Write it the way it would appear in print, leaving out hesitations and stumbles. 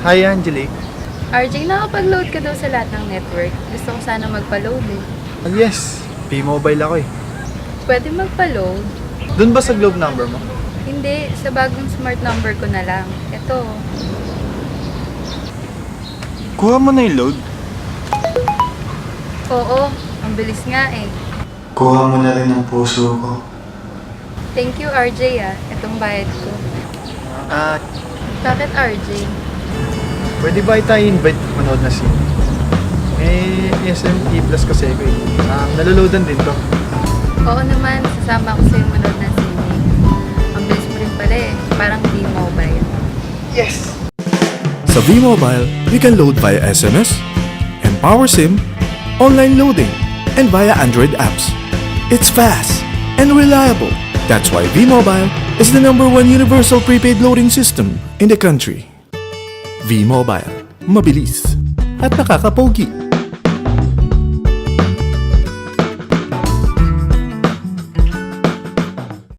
Hi, Angelique. RJ, nakapag-load ka daw sa lahat ng network. Gusto ko sana magpa-load eh. Yes, P-Mobile ako eh. Pwede magpa-load? Doon ba sa Globe number mo? Hindi, sa bagong smart number ko na lang. Ito. Kuha mo na yung load. Oo, ang bilis nga eh. Kuha mo na rin ang puso ko. Thank you RJ ah, itong bayad ko. Bakit RJ? Pwede ba tayo invite manood na scene? SME Plus kasi ako eh. Naloloadan din to. Oo naman, sasama ko sa'yo manood ng sine. Ang bilis mo rin pala eh, parang V-Mobile. Yes! Sa V-Mobile, you can load via SMS, and Power SIM, online loading, and via Android apps. It's fast and reliable. That's why V-Mobile is the #1 universal prepaid loading system in the country. V-Mobile, mabilis at nakakapogi.